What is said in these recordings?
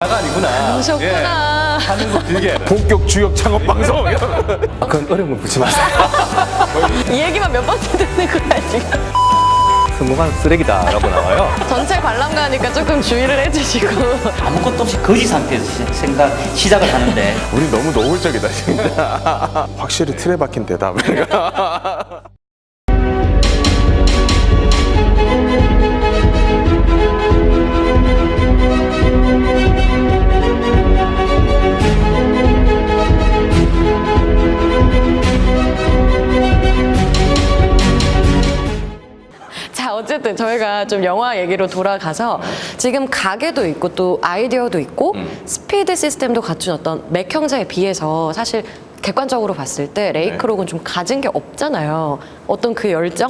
아니구나. 그러셨구나. 하는 거 길게. 본격 주역 창업 방송. 그건 어려운 건 묻지 마세요. 이 얘기만 몇 번째 듣는 거야 지금. 성공한 쓰레기다라고 나와요. 전체 관람가니까 조금 주의를 해주시고. 아무것도 없이 거지 상태에서 시작을 하는데 우리 너무 노골적이다 진짜. 확실히 틀에 박힌 대답. 자, 어쨌든 저희가 좀 영화 얘기로 돌아가서 지금 가게도 있고 또 아이디어도 있고 스피드 시스템도 갖춘 어떤 맥 형제에 비해서 사실 객관적으로 봤을 때 레이크록은 좀 가진 게 없잖아요. 어떤 그 열정?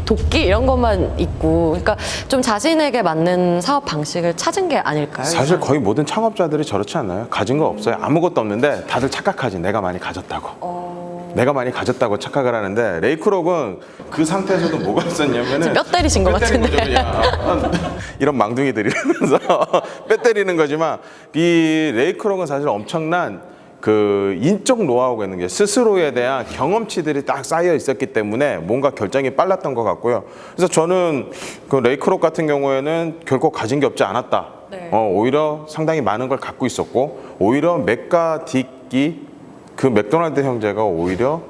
도끼 이런 것만 있고, 그러니까 좀 자신에게 맞는 사업 방식을 찾은 게 아닐까요? 사실 거의 모든 창업자들이 저렇지 않나요? 가진 거 없어요. 아무것도 없는데 다들 착각하지. 내가 많이 가졌다고. 내가 많이 가졌다고 착각을 하는데 레이크록은 그 상태에서도 뭐가 있었냐면은 뼈 때리신 것 뼈 때린 같은데. 거죠, 그냥. 이런 망둥이들이 이러면서 뼈 때리는 거지만 이 레이크록은 사실 엄청난 그 인적 노하우가 있는 게 스스로에 대한 경험치들이 딱 쌓여 있었기 때문에 뭔가 결정이 빨랐던 것 같고요. 그래서 저는 그 레이크록 같은 경우에는 결코 가진 게 없지 않았다. 네. 오히려 상당히 많은 걸 갖고 있었고 오히려 맥과 딕이 그 맥도날드 형제가 오히려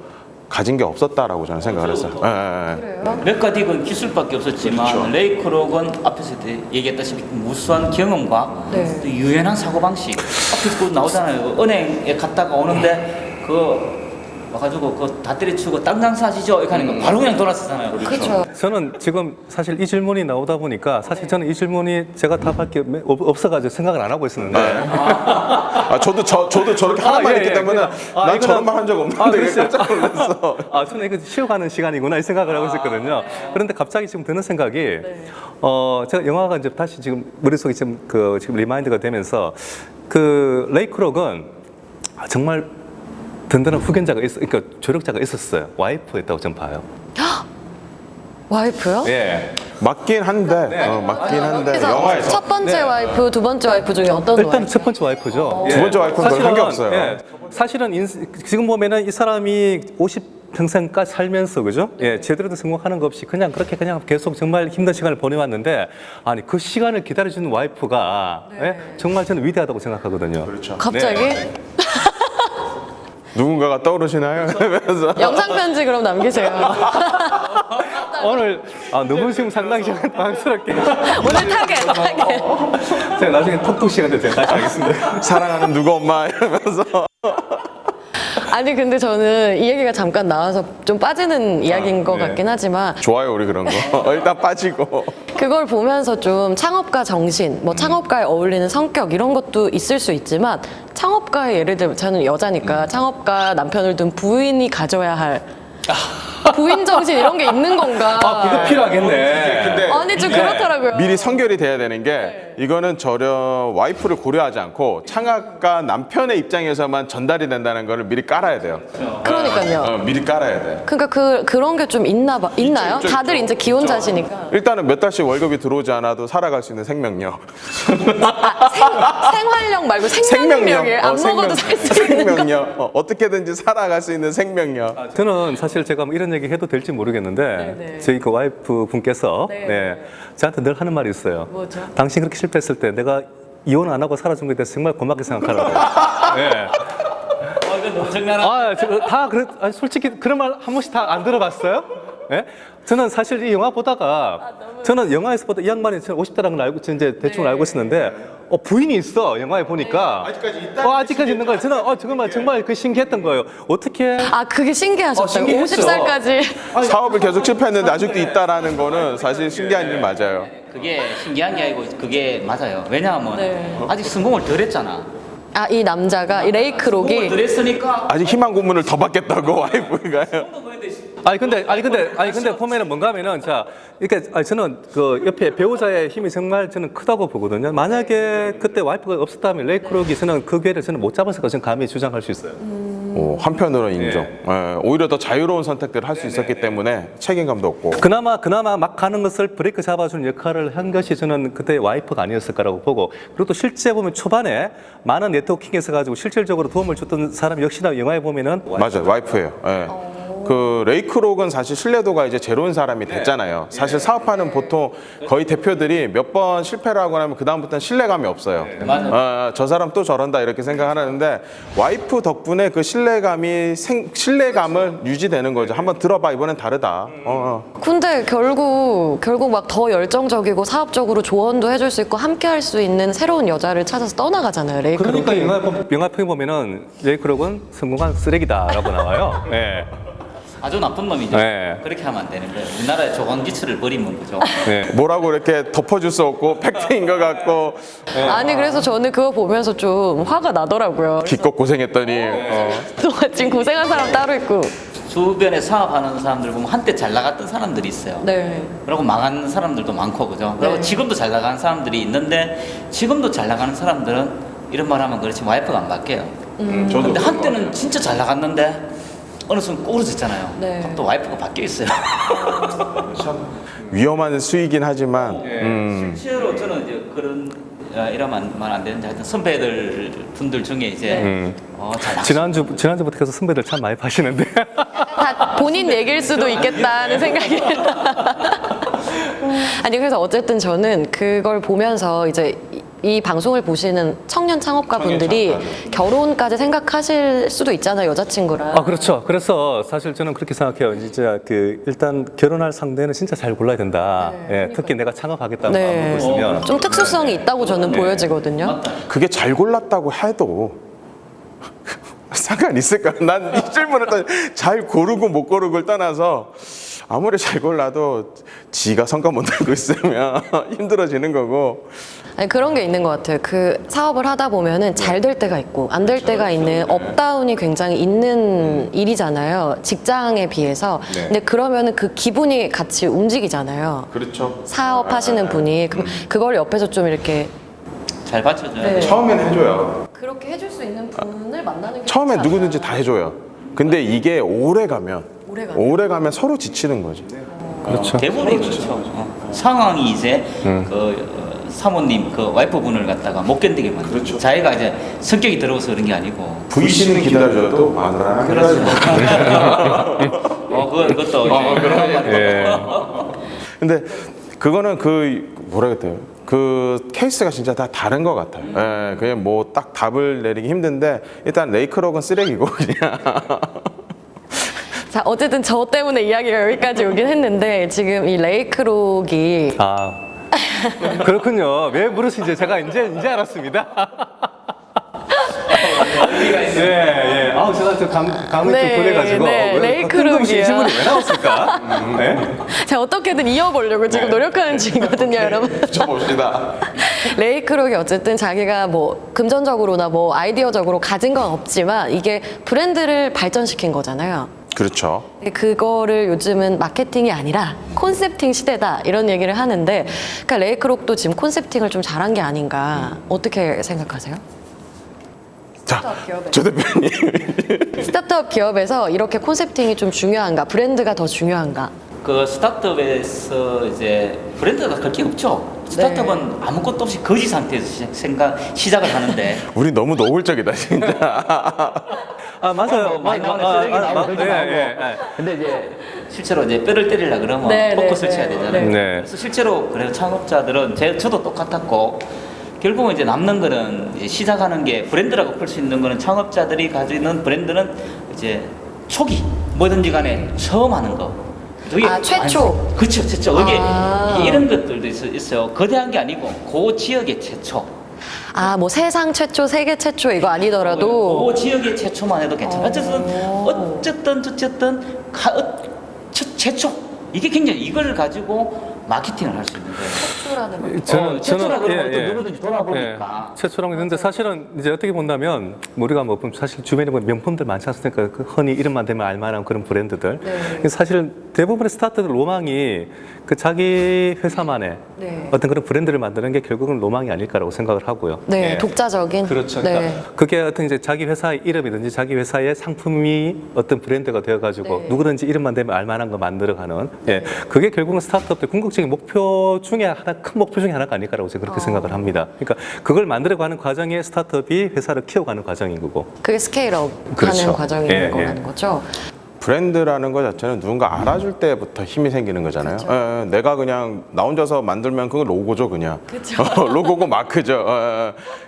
가진 게 없었다라고 저는 생각을 했어요. 그래요? 맥과 딕은 기술밖에 없었지만 레이크록은 앞에서 얘기했다시피 무수한 경험과 네. 또 유연한 사고방식 앞에서 그 나오잖아요. 은행에 갔다가 오는데 와가지고 다 때려치우고 땅 장사하시죠? 이렇게 하니까 바로 그냥 돌아서잖아요. 그렇죠. 저는 지금 사실 이 질문이 나오다 보니까 사실 저는 이 질문이 제가 답할 게 없어가지고 생각을 안 하고 있었는데. 저도 저렇게 하나만 예, 했기 예. 때문에 난 이거는- 저런 말 한 적 없는데 그랬어요? 깜짝 놀랐어. 저는 이거 쉬어가는 시간이구나 이 생각을 하고 있었거든요. 그런데 갑자기 지금 드는 생각이, 제가 영화가 이제 다시 지금 머릿속에 지금 리마인드가 되면서 그 레이크록은 정말 든든한 후견자가 그러니까 조력자가 있었어요. 와이프였다고 저는 봐요. 와이프요? 예. 맞긴 한데, 맞긴 한데 그래서 영화에서 첫 번째 와이프, 두 번째 와이프 중에 어떤 일단 와이프? 첫 번째 와이프죠. 두 번째 와이프는 별로 한게 없어요. 사실은 지금 보면은 이 사람이 50평생까지 살면서 그죠? 예, 제대로 된 성공하는 거 없이 그냥 그렇게 그냥 계속 정말 힘든 시간을 보내왔는데 아니 그 시간을 기다려주는 와이프가 예? 정말 저는 위대하다고 생각하거든요. 그렇죠. 갑자기? 누군가가 떠오르시나요? 그러면서 영상 편지 그럼 남기세요. 오늘 너무 지금 상당히 당황스럽게 오늘 타겟. 제가 나중에 톡톡 시간 때 제가 다시 하겠습니다. 사랑하는 누구 엄마 이러면서 아니 근데 저는 이 얘기가 잠깐 나와서 좀 빠지는 이야기인 것 네. 같긴 하지만 좋아요 우리 그런 거. 일단 빠지고. 그걸 보면서 좀 창업가 정신, 뭐 창업가에 어울리는 성격 이런 것도 있을 수 있지만 창업가의 예를 들면 저는 여자니까 창업가 남편을 둔 부인이 가져야 할 부인 정신 이런 게 있는 건가? 그거 필요하겠네. 근데 아니 좀 그렇더라고요. 미리 선결이 돼야 되는 게 이거는 저런 와이프를 고려하지 않고 창업가 남편의 입장에서만 전달이 된다는 거를 미리 깔아야 돼요. 그러니까요. 미리 깔아야 돼. 그러니까 그런 게 좀 있나요? 있죠, 다들 있죠. 이제 기혼자시니까. 일단은 몇 달씩 월급이 들어오지 않아도 살아갈 수 있는 생명력. 생활력 말고 생명력이에요. 안 먹어도 살 수 있는 거. 생명력. 어떻게든지 살아갈 수 있는 생명력. 저는 사실 제가 뭐 이런 얘기 해도 될지 모르겠는데 저희 그 와이프 분께서 저한테 늘 하는 말이 있어요. 뭐죠? 당신 그렇게 실패했을 때 내가 이혼 안 하고 살아준 거에 대해서 정말 고맙게 생각하라고. 네. 이거 너무 장난하네. 솔직히 그런 말 한 번씩 다 안 들어봤어요? 예? 저는 사실 이 영화 보다가 저는 영화에서 보다 이 양반이 50대라는 걸 알고 이제 대충 알고 있었는데 부인이 있어 영화에 보니까 아직까지 있는 거예요. 저는 정말 그 신기했던 거예요. 어떻게 그게 신기하셨어요. 신기했죠. 50살까지. 사업을 계속 실패했는데 아직도 있다라는 거는 사실 신기한 일 맞아요. 그게 신기한 게 아니고 그게 맞아요. 왜냐하면 네. 아직 성공을 덜 했잖아. 이 남자가 이 레이크록이 성공을 덜 했으니까 아직 희망 고문을 더 받겠다고 와이프가요. 근데 보면은 뭔가 하면은 이렇게 저는 그 옆에 배우자의 힘이 정말 저는 크다고 보거든요. 만약에 그때 와이프가 없었다면 레이크록이 저는 그 기회를 저는 못 잡았을 거 저는 감히 주장할 수 있어요. 한편으로는 인정. 예, 오히려 더 자유로운 선택들을 할 수 있었기 때문에 책임감도 없고. 그나마 막 가는 것을 브레이크 잡아주는 역할을 한 것이 저는 그때 와이프가 아니었을까라고 보고, 그리고 또 실제 보면 초반에 많은 네트워킹에서 가지고 실질적으로 도움을 줬던 사람 역시나 영화에 보면은 맞아요, 와이프예요. 예. 그 레이크록은 사실 신뢰도가 이제 제로인 사람이 됐잖아요. 사실 사업하는 보통 거의 대표들이 몇 번 실패를 하고 나면 그 다음부터는 신뢰감이 없어요. 맞아요. 저 사람 또 저런다 이렇게 생각하는데 와이프 덕분에 그 신뢰감을 유지되는 거죠. 한번 들어봐, 이번엔 다르다. 근데 결국 막 더 열정적이고 사업적으로 조언도 해줄 수 있고 함께 할 수 있는 새로운 여자를 찾아서 떠나가잖아요, 레이크록이. 그러니까 영화평에 보면은 레이크록은 성공한 쓰레기다라고 나와요. 네. 아주 나쁜 놈이죠. 네. 그렇게 하면 안 되는 거예요. 우리나라의 조강기치를 버리면 거죠. 네. 뭐라고 이렇게 덮어줄 수 없고 팩트인 것 같고 아니 그래서 저는 그거 보면서 좀 화가 나더라고요. 기껏 고생했더니 또 지금 고생한 사람 따로 있고. 주변에 사업하는 사람들 보면 한때 잘 나갔던 사람들이 있어요. 네. 그리고 망한 사람들도 많고 그죠. 그리고 네. 지금도 잘 나가는 사람들이 있는데 지금도 잘 나가는 사람들은 이런 말 하면 그렇지 와이프가 안 바뀌어요. 근데 한때는 진짜 잘 나갔는데 어느 순간 꼬부러졌잖아요. 네. 그럼 또 와이프가 바뀌어 있어요. 위험한 수이긴 하지만 실제로 저는 이제 그런 이러면 안 되는데 하여튼 선배들 분들 중에 이제 잘 나가. 지난주부터 계속 선배들 참 많이 파시는데. 다 본인 얘기일 수도 있겠다는 생각이. 아니 그래서 어쨌든 저는 그걸 보면서 이제 이 방송을 보시는 청년 창업가 분들이 결혼까지 생각하실 수도 있잖아요, 여자친구랑. 아, 그렇죠. 그래서 사실 저는 그렇게 생각해요. 진짜 일단 결혼할 상대는 진짜 잘 골라야 된다. 예, 특히 내가 창업하겠다는 마음을 먹고 있으면. 좀 특수성이 있다고 저는 보여지거든요. 그게 잘 골랐다고 해도 상관 있을까? 난 이 질문을 잘 고르고 못 고르고를 떠나서 아무리 잘 골라도 지가 성과 못 내고 있으면 힘들어지는 거고. 아니, 그런 게 있는 것 같아요. 그 사업을 하다 보면은 잘 될 때가 있고 안 될 때가 있는 업다운이 굉장히 있는 일이잖아요. 직장에 비해서. 근데 그러면은 그 기분이 같이 움직이잖아요. 그렇죠. 사업하시는 분이. 그럼 그걸 옆에서 좀 이렇게 잘 받쳐줘야 네. 돼요. 처음엔 해줘요. 그렇게 해줄 수 있는 분을 만나는 게 처음에 좋지 누구든지 않나. 다 해줘요. 근데 이게 오래 가면 서로 지치는 거지. 그렇죠. 대부분이 그렇죠. 상황이 이제 사모님 그 와이프분을 갖다가 못 견디게 만들죠. 그렇죠. 자기가 이제 성격이 더러워서 그런 게 아니고. VC는 기다려줘도 마누라 그렇죠. 그것도 그런 말이에요. 예. 근데 그거는 뭐라 그래요? 그 케이스가 진짜 다 다른 것 같아요. 예, 그냥 뭐 딱 답을 내리기 힘든데 일단 레이크록은 쓰레기고 그냥. 자, 어쨌든 저 때문에 이야기가 여기까지 오긴 했는데 지금 이 레이크록이 아, 그렇군요. 왜 부르신지 제가 이제 알았습니다. 예. 아, 제가 감이 네, 좀 보내가지고. 네, 레이크록이요. 이 질문이 왜 나왔을까? 네? 제가 어떻게든 이어보려고 지금 노력하는 중이거든요, 여러분. 붙여봅시다. 레이크록이 어쨌든 자기가 뭐 금전적으로나 뭐 아이디어적으로 가진 건 없지만 이게 브랜드를 발전시킨 거잖아요. 그렇죠. 그거를 요즘은 마케팅이 아니라 콘셉팅 시대다 이런 얘기를 하는데, 그러니까 레이크록도 지금 콘셉팅을 좀 잘한 게 아닌가. 어떻게 생각하세요? 자, 조 대표님. 스타트업 기업에서 이렇게 콘셉팅이 좀 중요한가? 브랜드가 더 중요한가? 그 스타트업에서 이제 브랜드가 그럴 게 없죠. 스타트업은 아무것도 없이 거지 상태에서 시작을 하는데. 우리 너무 노골적이다 진짜. 아, 맞아요. 많이 나오는 쓰레기 나오고 그러지 말고. 근데 이제 실제로 이제 뼈를 때리려 그러면 네, 포커스를 네, 쳐야 네. 되잖아요. 네. 그래서 실제로 그래서 창업자들은 저도 똑같았고 결국은 이제 남는 거는 이제 시작하는 게 브랜드라고 풀 수 있는 거는 창업자들이 가지는 브랜드는 이제 초기 뭐든지 간에 처음 하는 거. 최초. 그렇죠, 최초. 이게 아. 이런 것들도 있어요. 거대한 게 아니고 그 지역의 최초. 뭐 세상 최초, 세계 최초 이거 아니더라도 그 지역의 최초만 해도 괜찮아. 어쨌든 최초. 이게 굉장히 이걸 가지고 마케팅을 할 수 있는 거예요. 최초라는 거. 최초라 그러면 예, 또 예. 누구든지 돌아보니까. 최초라고 했는데 사실은 이제 어떻게 본다면 우리가 뭐 사실 주변에 보면 명품들 많지 않습니까? 그 흔히 이름만 되면 알만한 그런 브랜드들. 네. 사실은 대부분의 스타트들 로망이 그 자기 회사만의 네. 어떤 그런 브랜드를 만드는 게 결국은 로망이 아닐까라고 생각을 하고요. 네, 예. 독자적인. 그렇죠. 네. 그러니까 그게 어떤 이제 자기 회사의 이름이든지 자기 회사의 상품이 어떤 브랜드가 되어가지고 네. 누구든지 이름만 되면 알만한 거 만들어가는. 예. 그게 결국은 스타트업의 궁극적인 목표 중에 하나, 큰 목표 중에 하나가 아닐까라고 저는 그렇게 생각을 합니다. 그러니까 그걸 만들어가는 과정에 스타트업이 회사를 키워가는 과정인 거고. 그게 스케일업 그렇죠. 하는 과정인 예, 거라는 예. 거죠. 브랜드라는 것 자체는 누군가 알아줄 때부터 힘이 생기는 거잖아요. 예, 예. 내가 그냥 나 혼자서 만들면 그건 로고죠, 그냥. 그쵸. 로고고 마크죠.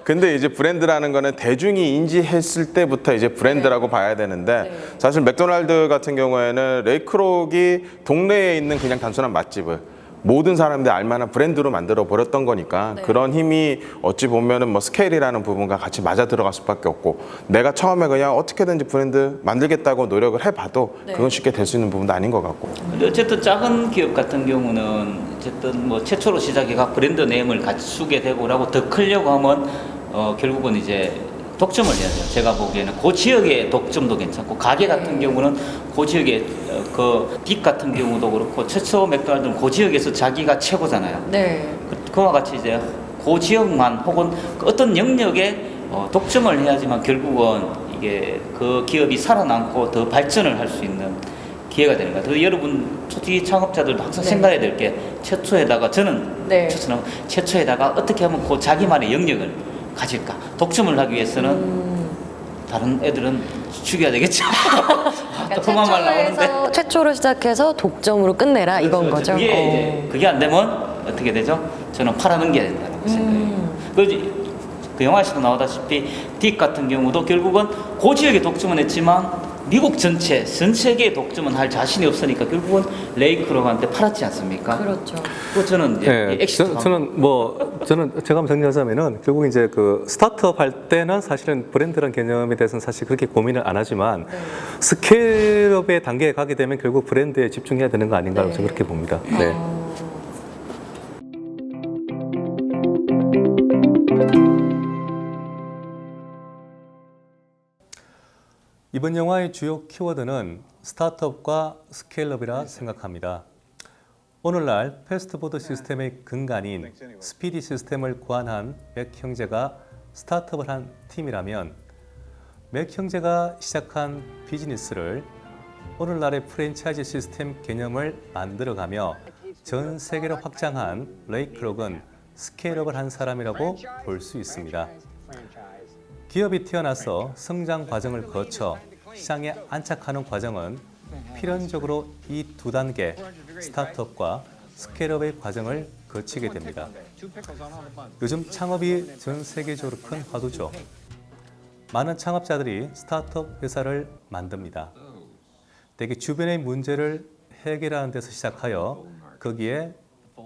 근데 이제 브랜드라는 거는 대중이 인지했을 때부터 이제 브랜드라고 봐야 되는데 사실 맥도날드 같은 경우에는 레이크록이 동네에 있는 그냥 단순한 맛집을 모든 사람들이 알만한 브랜드로 만들어 버렸던 거니까 그런 힘이 어찌 보면은 뭐 스케일이라는 부분과 같이 맞아 들어갈 수밖에 없고 내가 처음에 그냥 어떻게든지 브랜드 만들겠다고 노력을 해봐도 그건 쉽게 될 수 있는 부분도 아닌 것 같고. 근데 어쨌든 작은 기업 같은 경우는 어쨌든 뭐 최초로 시작해가 브랜드 네임을 갖추게 되고라고 더 크려고 하면 결국은 이제 독점을 해야 돼요. 제가 보기에는 그 지역의 독점도 괜찮고 가게 같은 경우는 그 지역의 그빅 같은 경우도 그렇고 최초 맥도날드는 그 지역에서 자기가 최고잖아요. 네. 그와 같이 이제 그 지역만 혹은 그 어떤 영역에 독점을 해야지만 결국은 이게 그 기업이 살아남고 더 발전을 할 수 있는 기회가 되는 것 같아요. 그래서 여러분 초기 창업자들도 항상 생각해야 될 게 최초에다가 저는 최초에다가 어떻게 하면 그 자기만의 영역을 가질까? 독점을 하기 위해서는 다른 애들은 죽여야 되겠죠. 또 그만 말 나오는데. 최초로 시작해서 독점으로 끝내라 이건 거죠. 그게 안 되면 어떻게 되죠? 저는 팔아넘겨야 된다고 생각해요. 그 영화에서도 나오다시피 딕 같은 경우도 결국은 그 지역에 독점은 했지만 미국 전 세계에 독점은 할 자신이 없으니까 결국은 레이크록한테 팔았지 않습니까? 그렇죠. 그 저는 이제 엑시트 저는 제가 한번 정리하자면은 결국 이제 그 스타트업 할 때는 사실은 브랜드라는 개념에 대해서는 사실 그렇게 고민을 안 하지만 스케일업의 단계에 가게 되면 결국 브랜드에 집중해야 되는 거 아닌가라고 저는 그렇게 봅니다. 네. 이번 영화의 주요 키워드는 스타트업과 스케일업이라 생각합니다. 오늘날 패스트푸드 시스템의 근간인 스피디 시스템을 고안한 맥 형제가 스타트업을 한 팀이라면 맥 형제가 시작한 비즈니스를 오늘날의 프랜차이즈 시스템 개념을 만들어가며 전 세계로 확장한 레이크록은 스케일업을 한 사람이라고 볼 수 있습니다. 기업이 태어나서 성장 과정을 거쳐 시장에 안착하는 과정은 필연적으로 이 두 단계 스타트업과 스케일업의 과정을 거치게 됩니다. 요즘 창업이 전 세계적으로 큰 화두죠. 많은 창업자들이 스타트업 회사를 만듭니다. 대개 주변의 문제를 해결하는 데서 시작하여 거기에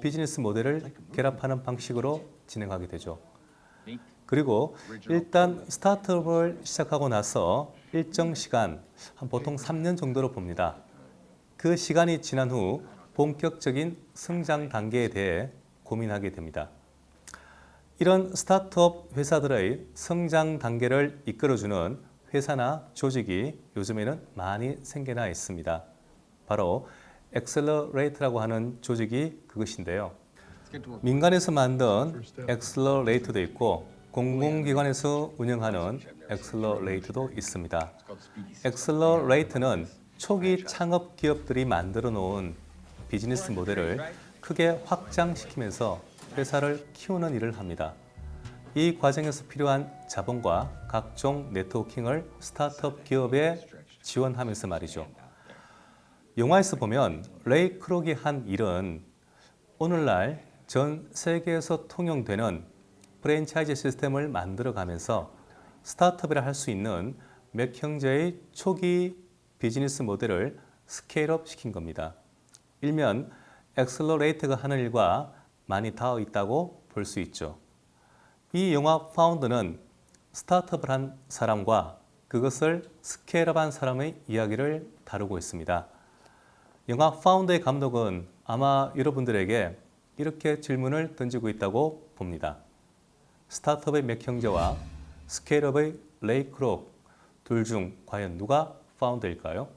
비즈니스 모델을 결합하는 방식으로 진행하게 되죠. 그리고 일단 스타트업을 시작하고 나서 일정 시간, 보통 3년 정도로 봅니다. 그 시간이 지난 후 본격적인 성장 단계에 대해 고민하게 됩니다. 이런 스타트업 회사들의 성장 단계를 이끌어주는 회사나 조직이 요즘에는 많이 생겨나 있습니다. 바로 엑셀러레이트라고 하는 조직이 그것인데요. 민간에서 만든 엑셀러레이트도 있고 공공기관에서 운영하는 엑셀러레이트도 있습니다. 엑셀러레이트는 초기 창업 기업들이 만들어 놓은 비즈니스 모델을 크게 확장시키면서 회사를 키우는 일을 합니다. 이 과정에서 필요한 자본과 각종 네트워킹을 스타트업 기업에 지원하면서 말이죠. 영화에서 보면 레이 크록이 한 일은 오늘날 전 세계에서 통용되는 프랜차이즈 시스템을 만들어가면서 스타트업이라 할 수 있는 맥 형제의 초기 비즈니스 모델을 스케일업 시킨 겁니다. 일면 엑셀러레이트가 하는 일과 많이 닿아 있다고 볼 수 있죠. 이 영화 파운드는 스타트업을 한 사람과 그것을 스케일업한 사람의 이야기를 다루고 있습니다. 영화 파운드의 감독은 아마 여러분들에게 이렇게 질문을 던지고 있다고 봅니다. 스타트업의 맥형제와 스케일업의 레이 크록 둘 중 과연 누가 파운더일까요?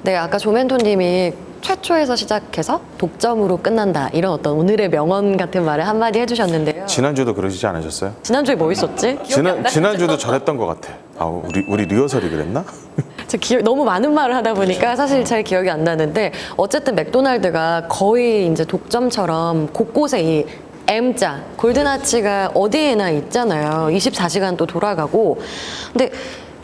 네, 아까 조멘토님이 최초에서 시작해서 독점으로 끝난다 이런 어떤 오늘의 명언 같은 말을 한마디 해주셨는데요. 지난주도 그러시지 않으셨어요? 지난주에 뭐 있었지? 기억이 안 나요. 지난주도 저랬던 것 같아. 아, 우리 리허설이 그랬나? 저 너무 많은 말을 하다 보니까 사실 잘 기억이 안 나는데 어쨌든 맥도날드가 거의 이제 독점처럼 곳곳에 이 M자 골든아치가 어디에나 있잖아요. 24시간 또 돌아가고. 근데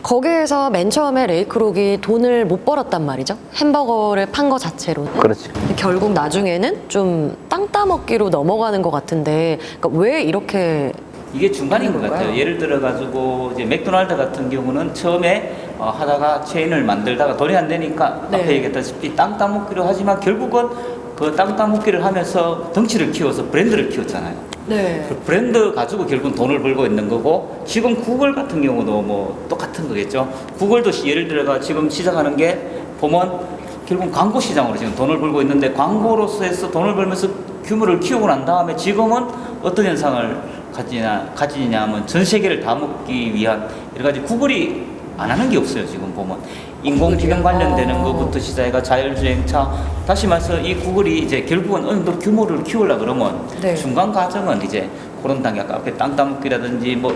거기에서 맨 처음에 레이크록이 돈을 못 벌었단 말이죠. 햄버거를 판 거 자체로. 그렇지. 결국 나중에는 좀 땅 따먹기로 넘어가는 것 같은데, 그러니까 왜 이렇게 이게 중간인 것 그런가요? 같아요. 예를 들어 가지고 이제 맥도날드 같은 경우는 처음에 하다가 체인을 만들다가 돈이 안 되니까 네. 앞에 얘기했다시피 땅 따먹기로 하지만 결국은 그 땅 따먹기를 하면서 덩치를 키워서 브랜드를 키웠잖아요. 네. 그 브랜드 가지고 결국은 돈을 벌고 있는 거고, 지금 구글 같은 경우도 뭐 똑같은 거겠죠. 구글도 예를 들어가 지금 시작하는 게 보면 결국 광고 시장으로 지금 돈을 벌고 있는데, 광고로서 해서 돈을 벌면서 규모를 키우고 난 다음에 지금은 어떤 현상을 가지냐 하면 전 세계를 다 먹기 위한 여러 가지, 구글이 안 하는 게 없어요. 지금 보면 인공지능 관련되는 것부터 시작해가 자율주행차, 다시 말해서 이 구글이 이제 결국은 어느 정도 규모를 키우려 그러면 네. 중간 과정은 이제 그런 단계, 아까 앞에 땅 따먹기라든지 뭐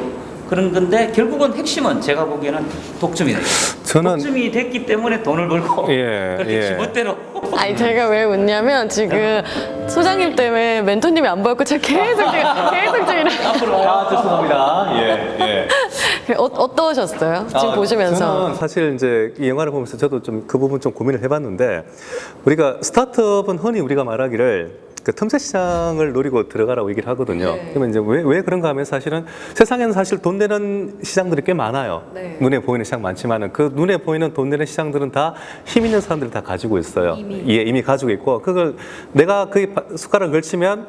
그런 건데, 결국은 핵심은 제가 보기에는 독점이 됐어요. 저는- 독점이 됐기 때문에 돈을 벌고 예, 그렇게 예. 지멋대로. 아니 제가 왜 웃냐면 지금 소장님 때문에 멘토님이 안 보였고 제가 계속 지금 앞으로 아, 죄송합니다. 예, 예. 어떠셨어요? 지금 보시면서. 저는 사실 이제 이 영화를 보면서 저도 좀 그 부분 좀 고민을 해봤는데, 우리가 스타트업은 흔히 우리가 말하기를 그 틈새 시장을 노리고 들어가라고 얘기를 하거든요. 네. 그러면 이제 왜 그런가 하면 사실은 세상에는 사실 돈 되는 시장들이 꽤 많아요. 네. 눈에 보이는 시장 많지만은 그 눈에 보이는 돈 되는 시장들은 다 힘 있는 사람들이 다 가지고 있어요. 이미 가지고 있고, 그걸 내가 그 숟가락을 걸치면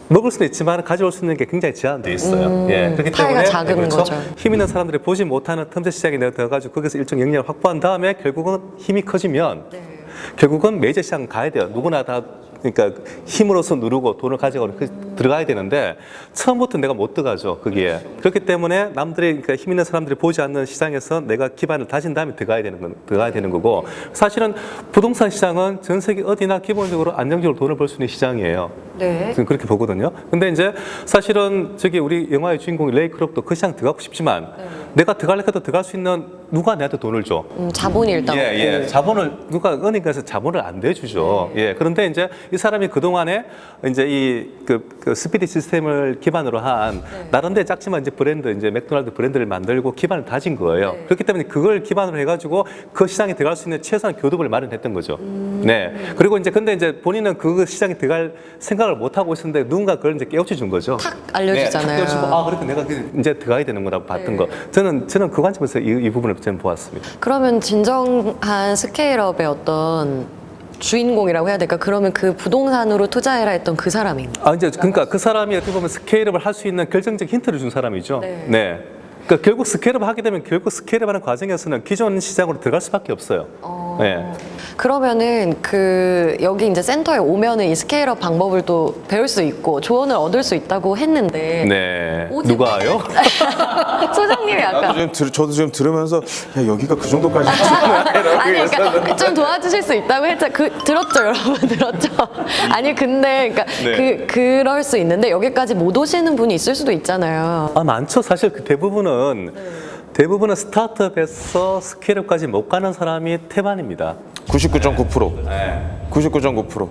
먹을 수는 있지만 가져올 수 있는 게 굉장히 제한돼 있어요. 예, 그렇기 파이가 때문에 작은 그렇죠? 거죠. 힘 있는 사람들이 보지 못하는 틈새 시장에 내가 들어가지고 거기서 일정 영향을 확보한 다음에 결국은 힘이 커지면 결국은 메이저 시장 가야 돼요. 누구나 다. 그러니까 힘으로서 누르고 돈을 가져가고 들어가야 되는데 처음부터 내가 못 들어가죠, 거기에. 그렇기 때문에 남들이, 그러니까 힘 있는 사람들이 보지 않는 시장에서 내가 기반을 다진 다음에 들어가야 되는 거고, 사실은 부동산 시장은 전 세계 어디나 기본적으로 안정적으로 돈을 벌 수 있는 시장이에요. 네. 저는 그렇게 보거든요. 근데 이제 사실은 저기 우리 영화의 주인공 레이 크록도 그 시장 들어가고 싶지만 내가 들어갈래 해도 들어갈 수 있는 누가 내한테 돈을 줘? 자본이 일단 없고. 예. 자본을 누가 은행가에서 자본을 안 대주죠. 예. 그런데 이제 이 사람이 그 동안에 이제 이 그 스피디 시스템을 기반으로 한 나름대로 작지만 이제 브랜드, 이제 맥도날드 브랜드를 만들고 기반을 다진 거예요. 그렇기 때문에 그걸 기반으로 해가지고 그 시장에 들어갈 수 있는 최소한 교도를 마련했던 거죠. 네. 그리고 이제 근데 이제 본인은 그 시장에 들어갈 생각을 못 하고 있었는데 누군가 그걸 이제 깨우쳐 준 거죠. 탁 알려주잖아요. 네, 탁 깨우치고 아, 그러니까 내가 이제 들어가야 되는 거라고 봤던 거. 저는 그 관점에서 이 부분을 좀 보았습니다. 그러면 진정한 스케일업의 어떤 주인공이라고 해야 될까? 그러면 그 부동산으로 투자해라 했던 그 사람입니다. 아, 이제 그러니까 그 사람이 어떻게 보면 스케일업을 할 수 있는 결정적 힌트를 준 사람이죠. 네. 그러니까 결국 스케일업을 하게 되면 결국 스케일업하는 과정에서는 기존 시장으로 들어갈 수밖에 없어요. 네. 그러면은 그 여기 이제 센터에 오면은 이 스케일업 방법을 또 배울 수 있고 조언을 얻을 수 있다고 했는데 네. 오직- 누가요? 소장님이 아까 저도 지금 들으면서 야, 여기가 그 정도까지 아니 그러니까 좀 도와주실 수 있다고 했죠. 들었죠, 여러분 들었죠. 아니 근데 그러니까 네. 그럴 수 있는데 여기까지 못 오시는 분이 있을 수도 있잖아요. 아, 많죠. 사실 그 대부분은 스타트업에서 스케일업까지 못 가는 사람이 태반입니다. 99.9%. 99.9%.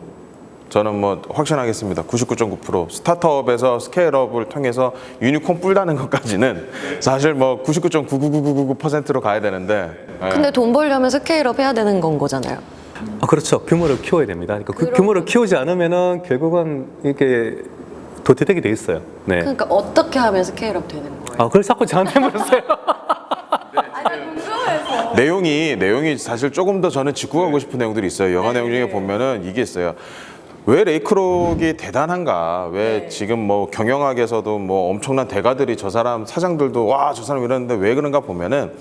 저는 뭐 확신하겠습니다. 99.9%. 스타트업에서 스케일업을 통해서 유니콘 뿔다는 것까지는 사실 뭐 99.99999%로 가야 되는데. 예. 근데 돈 벌려면 스케일업 해야 되는 건 거잖아요. 아, 그렇죠. 규모를 키워야 됩니다. 그러니까 그 규모를 키우지 않으면은 결국은 이렇게 도태되게 돼 있어요. 네. 그러니까 어떻게 하면 스케일업 되는 거예요? 아, 그걸 자꾸 저한테 물으세요. 내용이 사실 조금 더 저는 짚고 가고 싶은 내용들이 있어요. 영화 내용 중에 보면은 이게 있어요. 왜 레이크록이 대단한가? 왜 네. 지금 뭐 경영학에서도 뭐 엄청난 대가들이 저 사람 사장들도 와, 저 사람 이러는데 왜 그런가 보면은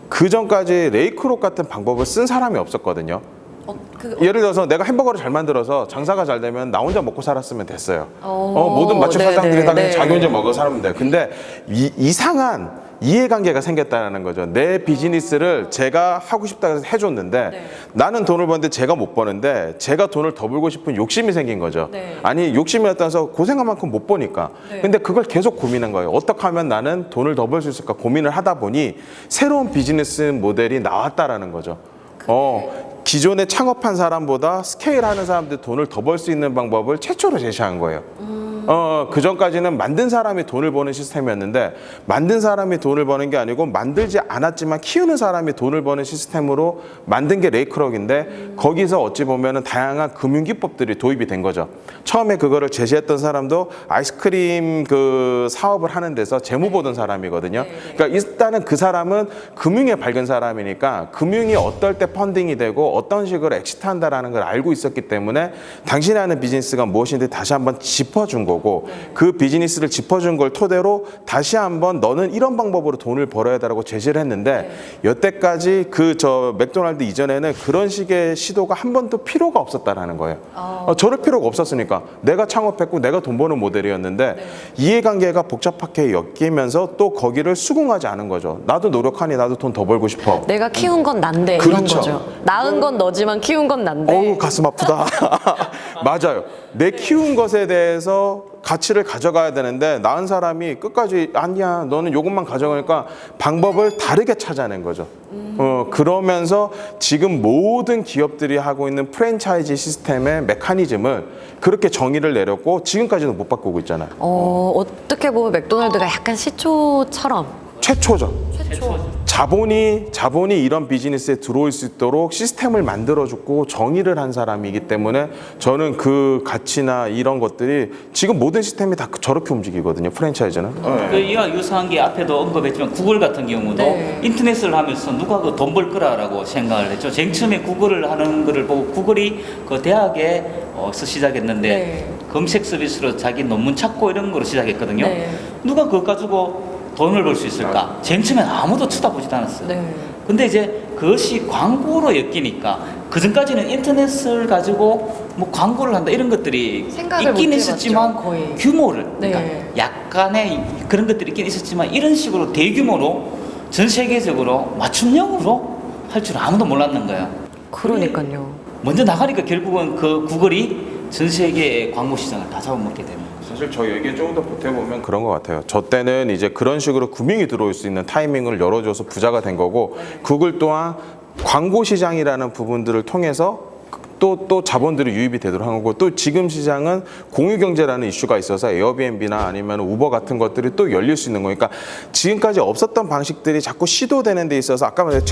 그 전까지 레이크록 같은 방법을 쓴 사람이 없었거든요. 예를 들어서 내가 햄버거를 잘 만들어서 장사가 잘 되면 나 혼자 먹고 살았으면 됐어요. 모든 맛집 네, 사장들이 네, 다 그냥 네. 자기 혼자 먹어 살면 돼. 근데 이상한 이해관계가 생겼다는 거죠. 내 비즈니스를 제가 하고 싶다 해서 해줬는데 네. 나는 돈을 버는데 제가 못 버는데 제가 돈을 더 벌고 싶은 욕심이 생긴 거죠. 네. 아니 욕심이 나타나서 고생한 만큼 못 버니까. 네. 근데 그걸 계속 고민한 거예요. 어떻게 하면 나는 돈을 더 벌 수 있을까 고민을 하다 보니 새로운 비즈니스 모델이 나왔다라는 거죠. 기존에 창업한 사람보다 스케일하는 사람들 돈을 더 벌 수 있는 방법을 최초로 제시한 거예요. 그 전까지는 만든 사람이 돈을 버는 시스템이었는데 만든 사람이 돈을 버는 게 아니고 만들지 않았지만 키우는 사람이 돈을 버는 시스템으로 만든 게 레이크록인데 거기서 어찌 보면은 다양한 금융 기법들이 도입이 된 거죠. 처음에 그거를 제시했던 사람도 아이스크림 그 사업을 하는 데서 재무 보던 사람이거든요. 그러니까 일단은 그 사람은 금융에 밝은 사람이니까 금융이 어떨 때 펀딩이 되고 어떤 식으로 엑시트한다라는 걸 알고 있었기 때문에 당신이 하는 비즈니스가 무엇인지 다시 한번 짚어준 거고 그 비즈니스를 짚어준 걸 토대로 다시 한번 너는 이런 방법으로 돈을 벌어야 되라고 제시를 했는데 여태까지 그 저 맥도날드 이전에는 그런 식의 시도가 한 번도 필요가 없었다라는 거예요. 저럴 필요가 없었으니까 내가 창업했고 내가 돈 버는 모델이었는데 이해관계가 복잡하게 엮이면서 또 거기를 수긍하지 않은 거죠. 나도 노력하니 나도 돈 더 벌고 싶어. 내가 키운 건 난데 이런 그렇죠. 거죠. 낳은 건 너지만 키운 건 난데. 어우 가슴 아프다. 맞아요. 내 키운 것에 대해서 가치를 가져가야 되는데 낳은 사람이 끝까지 아니야 너는 요것만 가져가니까 방법을 다르게 찾아낸 거죠. 그러면서 지금 모든 기업들이 하고 있는 프랜차이즈 시스템의 메커니즘을 그렇게 정의를 내렸고 지금까지도 못 바꾸고 있잖아요. 어떻게 보면 맥도날드가 약간 시초처럼. 최초죠. 자본이 이런 비즈니스에 들어올 수 있도록 시스템을 만들어주고 정의를 한 사람이기 때문에 저는 그 가치나 이런 것들이 지금 모든 시스템이 다 저렇게 움직이거든요. 프랜차이즈는. 그 이와 유사한 게 앞에도 언급했지만 구글 같은 경우도 네. 인터넷을 하면서 누가 그 돈 벌 거라고 생각을 했죠. 제일 처음에 구글을 하는 거를 보고 구글이 그 대학에서 시작했는데 네. 검색 서비스로 자기 논문 찾고 이런 거로 시작했거든요. 네. 누가 그거 가지고 돈을 벌 수 있을까? 제일 처음엔 아무도 쳐다보지도 않았어요. 네. 근데 이제 그것이 광고로 엮이니까 그 전까지는 인터넷을 가지고 뭐 광고를 한다 이런 것들이 생각을 있긴 못 있었지만 해봤죠, 거의. 규모를 네. 그러니까 약간의 그런 것들이 있긴 있었지만 이런 식으로 대규모로 전 세계적으로 맞춤형으로 할 줄 아무도 몰랐는 거예요. 그러니까요. 먼저 나가니까 결국은 그 구글이 전 세계의 광고 시장을 다 잡아먹게 되는 거예요. 사실 저 얘기 조금 더 보태보면 그런 것 같아요. 저 때는 이제 그런 식으로 금융이 들어올 수 있는 타이밍을 열어줘서 부자가 된 거고 구글 또한 광고 시장이라는 부분들을 통해서 또 자본들이 유입이 되도록 한 거고 또 지금 시장은 공유경제라는 이슈가 있어서 에어비앤비나 아니면 우버 같은 것들이 또 열릴 수 있는 거니까 지금까지 없었던 방식들이 자꾸 시도되는 데 있어서 아까 말한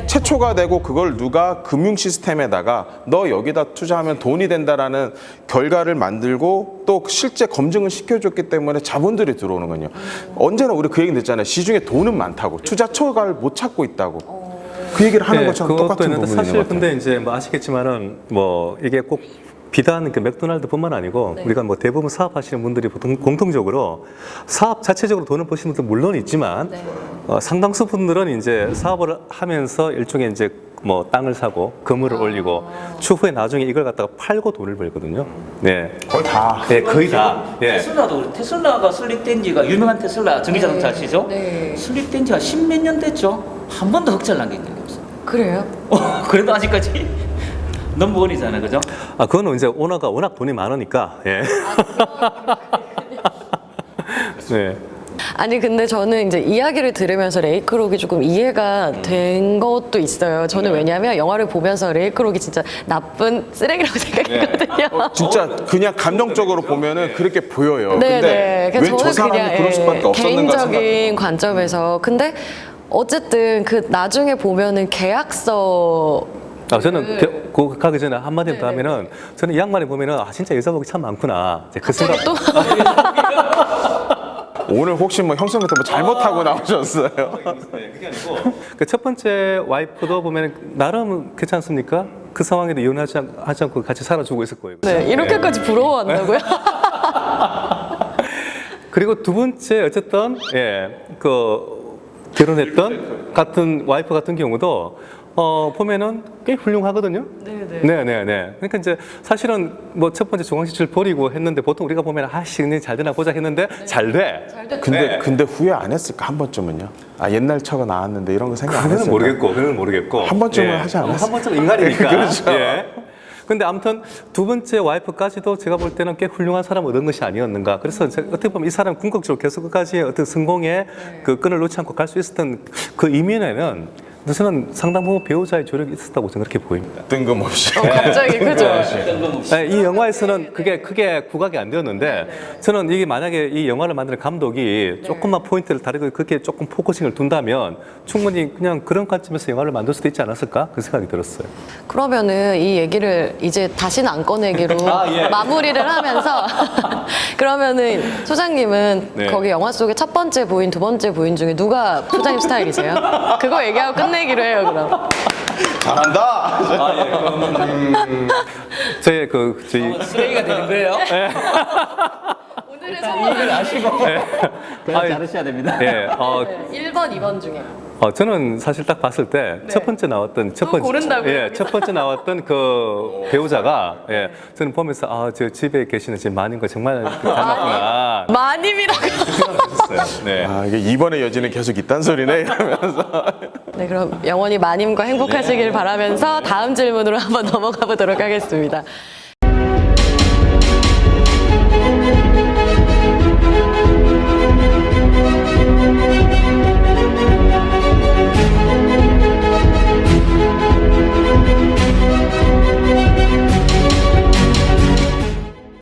최초가 되고 그걸 누가 금융 시스템에다가 너 여기다 투자하면 돈이 된다라는 결과를 만들고 또 실제 검증을 시켜줬기 때문에 자본들이 들어오는 거예요. 언제나 우리 그 얘기 듣잖아요. 시중에 돈은 많다고 투자 초과를 못 찾고 있다고. 그 얘기를 하는 것처럼 그것도 똑같은 있는데 부분인 사실 것 같아요. 근데 이제 뭐 아시겠지만은 뭐 이게 꼭 비단 그 맥도날드뿐만 아니고 우리가 뭐 대부분 사업하시는 분들이 보통 공통적으로 사업 자체적으로 돈을 버시는 분들 물론 있지만 상당수 분들은 이제 사업을 하면서 일종의 이제 뭐 땅을 사고 건물을 올리고 추후에 나중에 이걸 갖다가 팔고 돈을 벌거든요. 네, 거의 다. 네 거의 다. 예. 테슬라가 설립된 지가 유명한 테슬라 전기자동차 아시죠? 네. 설립된 지가 10몇 년 됐죠. 한 번도 흑자를 남긴 적이 없어요. 그래요? 그래도 아직까지 넘버원이잖아요, 그죠? 아 그거는 이제 오너가 워낙 돈이 많으니까. 예. 네. 아니 근데 저는 이제 이야기를 들으면서 레이크록이 조금 이해가 된 것도 있어요. 저는 왜냐하면 영화를 보면서 레이크록이 진짜 나쁜 쓰레기라고 생각했거든요. 진짜 그냥 감정적으로 보면은 그렇게 보여요. 네, 근데 네. 왜 저 사람이 그럴 수밖에 없었는가 생각. 개인적인 관점에서. 근데 어쨌든 그 나중에 보면은 계약서 저는 그 가기 전에 한마디 더 하면은 저는 이 양반이 보면은 아 진짜 여자복이 참 많구나. 이제 그 생각. 또 오늘 혹시 뭐 형수님한테 뭐 잘못하고 나오셨어요? 그게 아니고 그 첫 번째 와이프도 보면 나름 괜찮습니까? 그 상황에도 이혼하지 않고 같이 살아주고 있을 거예요. 네, 이렇게까지 부러워한다고요? 그리고 두 번째 어쨌든 그 결혼했던 같은 와이프 같은 경우도 보면은 꽤 훌륭하거든요. 네네네. 그러니까 이제 사실은 뭐 첫 번째 중앙시출 버리고 했는데 보통 우리가 보면 그냥 잘 되나 보자 했는데 잘 돼. 근데 후회 안 했을까 한 번쯤은요? 아 옛날 처가 나왔는데 이런 거 생각 안 그는 했을까? 모르겠고. 한 번쯤은 하지 않았을까? 한 번쯤 인간이니까. 그렇죠. 예. 근데 아무튼 두 번째 와이프까지도 제가 볼 때는 꽤 훌륭한 사람 얻은 것이 아니었는가. 그래서 제가 어떻게 보면 이 사람 궁극적으로 계속 끝까지 어떤 성공의 그 끈을 놓지 않고 갈 수 있었던 그 이면에는 저는 상당 부분 배우자의 조력이 있었다고 저는 그렇게 보입니다. 뜬금없이. 갑자기 그죠? 네, 이 영화에서는 그게 크게 부각이 안 되었는데 저는 이게 만약에 이 영화를 만드는 감독이 조금만 포인트를 다르고 그렇게 조금 포커싱을 둔다면 충분히 그냥 그런 관점에서 영화를 만들 수도 있지 않았을까 그 생각이 들었어요. 그러면은 이 얘기를 이제 다시는 안 꺼내기로 마무리를 하면서 그러면은 소장님은 네. 거기 영화 속의 첫 번째 부인, 두 번째 부인 중에 누가 소장님 스타일이세요? 그거 얘기하고 끝내기로 해요, 그럼. 잘한다. 저희 쓰레기가 되는 거예요? 오늘의 이걸 아시고 그냥 아니, 자르셔야 됩니다. 예, 1번, 2번 중에. 저는 사실 딱 봤을 때 첫 번째 나왔던 또 고른다고요? 첫 번째 나왔던 그 배우자가 저는 보면서 저 집에 계시는 지금 마님과 정말 닮았구나 마님이라고. 생각했어요. 네. 아 이게 이번의 여지는 계속 있단 소리네 이러면서. 네, 그럼 영원히 마님과 행복하시길 바라면서 다음 질문으로 한번 넘어가 보도록 하겠습니다.